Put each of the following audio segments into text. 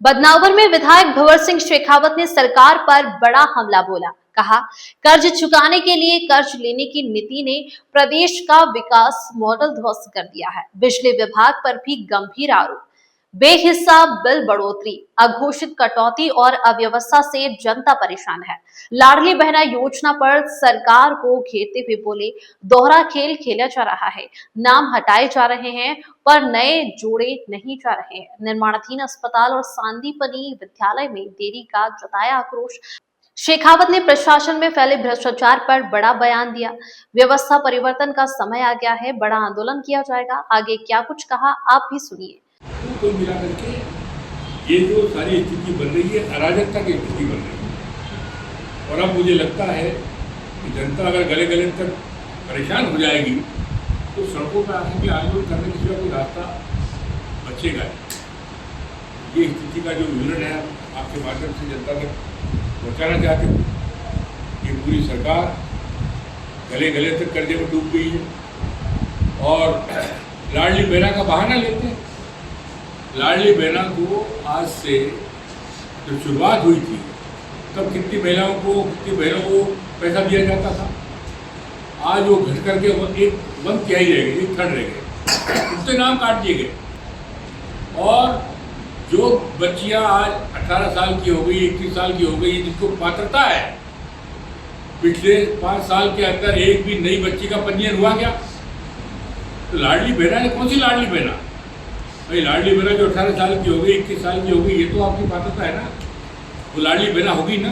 बदनावर में विधायक भंवर सिंह शेखावत ने सरकार पर बड़ा हमला बोला। कहा, कर्ज चुकाने के लिए कर्ज लेने की नीति ने प्रदेश का विकास मॉडल ध्वस्त कर दिया है। बिजली विभाग पर भी गंभीर आरोप। बेहिसाब बिल बढ़ोतरी, अघोषित कटौती और अव्यवस्था से जनता परेशान है। लाडली बहना योजना पर सरकार को घेरते हुए बोले, दोहरा खेल खेला जा रहा है, नाम हटाए जा रहे हैं पर नए जोड़े नहीं जा रहे हैं। निर्माणाधीन अस्पताल और सांदीपनी विद्यालय में देरी का जताया आक्रोश। शेखावत ने प्रशासन में फैले भ्रष्टाचार पर बड़ा बयान दिया। व्यवस्था परिवर्तन का समय आ गया है, बड़ा आंदोलन किया जाएगा। आगे क्या कुछ कहा, आप भी सुनिए। कुल मिलाकर के ये जो सारी स्थिति बन रही है, अराजकता की स्थिति बन रही है। और अब मुझे लगता है कि जनता अगर गले गले तक परेशान हो जाएगी तो सड़कों पर आने के आंदोलन करने के सिवा कोई रास्ता बचेगा। ये स्थिति का जो विवरण है आपके माध्यम से जनता तक पहुँचाना चाहते हो। ये पूरी सरकार गले गले तक कर्जे में डूब गई है और लाडली बहना का बहाना लेते हैं। लाडली बहना को आज से जब शुरुआत हुई थी तब कितनी महिलाओं को, कितनी बहनों को पैसा दिया जाता था। आज वो घट करके एक बंद क्या ही रह गए, एक थर्ड रह गए, उनके नाम काट दिए गए। और जो बच्चियां आज 18 साल की हो गई, 21 साल की हो गई, जिनको पात्रता है, पिछले 5 साल के अंदर एक भी नई बच्ची का पंजीयन हुआ क्या? तो लाडली बहना ने कौन सी लाडली बहना? भाई लाडली बहना जो 18 साल की हो गई, 21 साल की हो गई, ये तो आपकी पात्रता है ना, वो लाडली बहना होगी ना।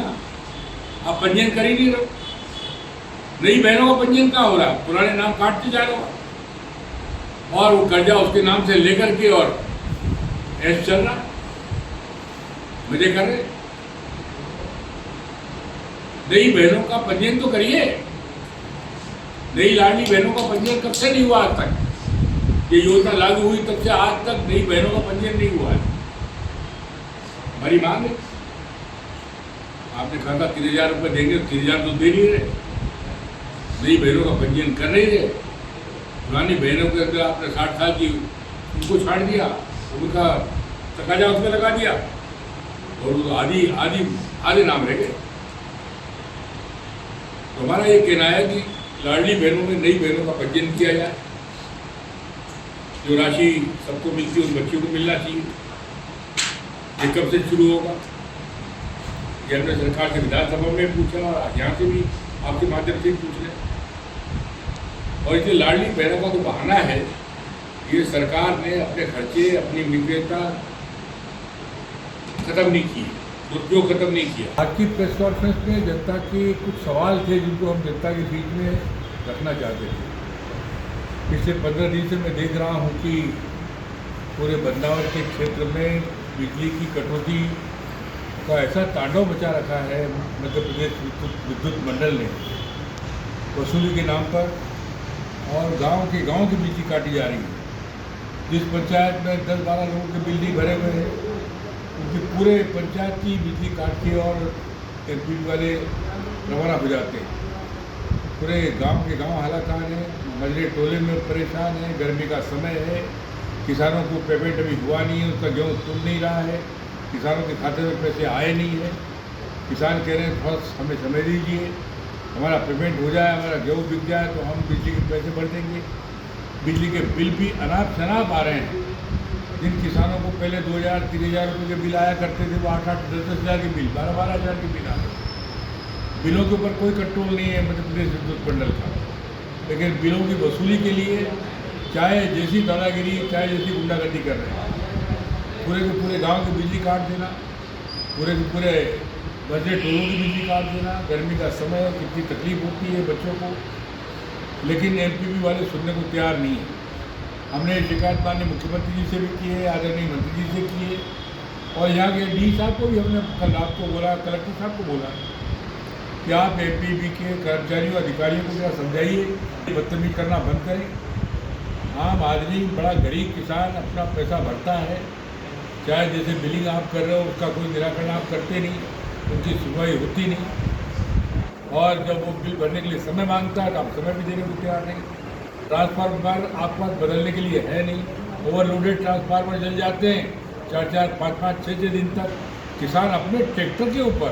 आप पंजीयन कर ही नहीं रहे। नई बहनों का पंजीयन कहाँ हो रहा है? पुराने नाम काटते जा रहे हो और वो कर्जा उसके नाम से लेकर के और ऐसे चल रहा, मजे कर रहे। नई बहनों का पंजीयन तो करिए। नई लाडली बहनों का पंजीयन कब से नहीं हुआ आज तक? ये योजना लागू हुई तब से आज तक नई बहनों का पंजीयन नहीं हुआ है। हमारी मांग है, आपने कहा था 3000 रुपये देंगे, 3000 तो दे नहीं रहे। नई बहनों का पंजीयन कर नहीं रहे। पुरानी बहनों के अंदर आपने 60 साल की उनको छाड़ दिया, उनका तकाजा उसमें लगा दिया और आधे नाम रह गए। तो हमारा ये कहना है कि लाडली बहनों में नई बहनों का पंजीयन किया जाए। जो राशि सबको मिलती है उन बच्चियों को मिलना चाहिए। ये कब से शुरू होगा? ये हमने सरकार से विधानसभा में पूछा और यहाँ से भी आपके माध्यम से पूछ रहे। और इसलिए लाडली बहनों का तो बहाना है, ये सरकार ने अपने खर्चे, अपनी मित्रता खत्म नहीं की, दुरुपयोग खत्म नहीं किया। आज की प्रेस कॉन्फ्रेंस में जनता के कुछ सवाल थे जिनको हम जनता के बीच में रखना चाहते थे। पिछले 15 दिन से मैं देख रहा हूँ कि पूरे बदनावर के क्षेत्र में बिजली की कटौती का ऐसा तांडव मचा रखा है मध्य प्रदेश विद्युत मंडल ने वसूली के नाम पर, और गांव की बिजली काटी जा रही है। जिस पंचायत में 10-12 लोगों के बिजली भरे हुए हैं, उनकी पूरे पंचायत की बिजली काट के और एलपीडी वाले रवाना हो जाते हैं। पूरे गांव के गांव हालाकान है, मजरे टोले में परेशान है, गर्मी का समय है, किसानों को पेमेंट अभी हुआ नहीं है, उसका गेहूँ तुल नहीं रहा है, किसानों के खाते में पैसे आए नहीं है। किसान कह रहे हैं थोड़ा हमें समय दीजिए, हमारा पेमेंट हो जाए, हमारा गेहूँ बिक जाए तो हम बिजली के पैसे भर देंगे। बिजली के बिल भी अनाप शनाप आ रहे हैं। जिन किसानों को पहले 2000-3000 रुपये के बिल आया करते थे, वो 8-8, 10-10 हज़ार के बिल, 12-12 हज़ार के बिल आ रहे हैं। बिलों के ऊपर कोई कंट्रोल नहीं है मध्य प्रदेश विद्युत मंडल का, लेकिन बिलों की वसूली के लिए चाहे जैसी दादागिरी, चाहे जैसी गुंडागर्दी कर रहे हैं। पूरे के पूरे गांव की बिजली काट देना, पूरे के पूरे बजरे टोलों की बिजली काट देना। गर्मी का समय है, कितनी तकलीफ होती है बच्चों को, लेकिन एमपीबी वाले सुनने को तैयार नहीं है। हमने शिकायत माननीय मुख्यमंत्री जी से भी की है, आदरणीय मंत्री जी से की है, और यहाँ के डी साहब को भी हमने कल रात को बोला, कलेक्टर साहब को बोला कि आप एमपीबी के कर्मचारियों, अधिकारियों को जरा समझाइए, बदतमीजी करना बंद करें। आम आदमी, बड़ा गरीब किसान अपना पैसा भरता है, चाहे जैसे बिलिंग आप कर रहे हो उसका कोई निराकरण आप करते नहीं, उनकी सुनवाई होती नहीं, और जब वो बिल भरने के लिए समय मांगता है तो आप समय भी देने को तैयार नहीं। ट्रांसफार्मर आपके पास बदलने के लिए है नहीं, ओवरलोडेड ट्रांसफार्मर जल जाते हैं, 4-4, 5-5, 6-6 दिन तक किसान अपने ट्रैक्टर के ऊपर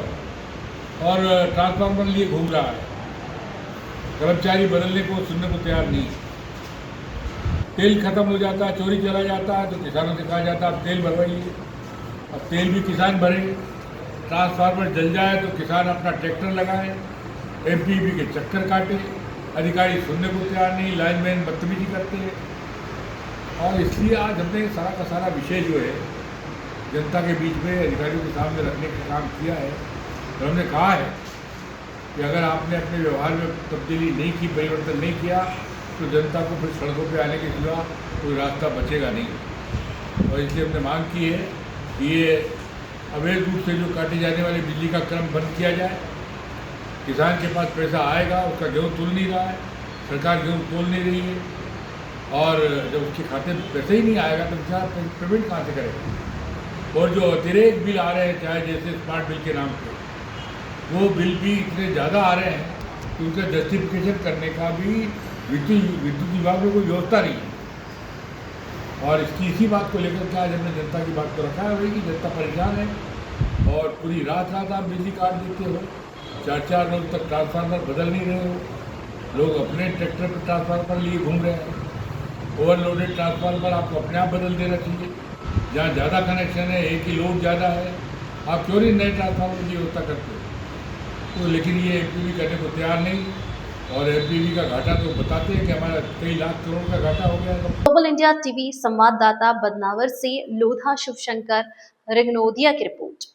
और ट्रांसफार्मर लिए घूम रहा है। कर्मचारी बदलने को सुनने को तैयार नहीं। तेल खत्म हो जाता है, चोरी चला जाता है, तो किसानों से कहा जाता है आप तेल भरवाइए। अब तेल भी किसान भरे। ट्रांसफार्मर जल जाए तो किसान अपना ट्रैक्टर लगाए, एमपीवी के चक्कर काटे। अधिकारी सुनने को तैयार नहीं, लाइनमैन बदतमीजी करते हैं। और इसलिए आज हमने सारा का सारा विषय जो है जनता के बीच में अधिकारियों के सामने रखने का काम किया है। तो हमने कहा है कि अगर आपने अपने व्यवहार में तब्दीली नहीं की, परिवर्तन नहीं किया, तो जनता को फिर सड़कों पे आने के सिवा कोई रास्ता बचेगा नहीं। और इसलिए हमने मांग की है कि ये अवैध रूप से जो काटे जाने वाले बिजली का क्रम बंद किया जाए। किसान के पास पैसा आएगा, उसका गेहूँ तुल नहीं रहा है, सरकार गेहूँ तोल नहीं रही है, और जब उसके खाते में पैसे ही नहीं आएगा तो किसान पेमेंट कहाँ से करेगा। और जो अतिरिक्त बिल आ रहे हैं, चाहे जैसे स्मार्ट बिल के नाम पे, वो बिल भी इतने ज़्यादा आ रहे हैं कि उनका जस्टिफिकेशन करने का भी विद्युत विभाग में कोई व्यवस्था नहीं है। और इसी बात को लेकर के आज हमने जनता की बात को रखा है कि जनता परेशान है और पूरी रात आप बिजली काट देते हो। 4-4 रोज तक ट्रांसफार्मर बदल नहीं रहे हो, लोग अपने ट्रैक्टर पर ट्रांसफार्मर लिए घूम रहे हैं। ओवरलोडेड ट्रांसफार्मर आपको अपने आप बदल देना चाहिए। जहाँ ज़्यादा कनेक्शन है, एक ही लोड ज़्यादा है, आप क्यों नहीं नए ट्रांसफार्मर की व्यवस्था करते हो? तो लेकिन ये एमपीवी करने को तैयार नहीं, और एमपीवी का घाटा तो बताते हैं कि हमारा कई लाख करोड़ का घाटा हो गया। ग्लोबल इंडिया टीवी संवाददाता बदनावर से लोधा शिवशंकर, रिगनोदिया की रिपोर्ट।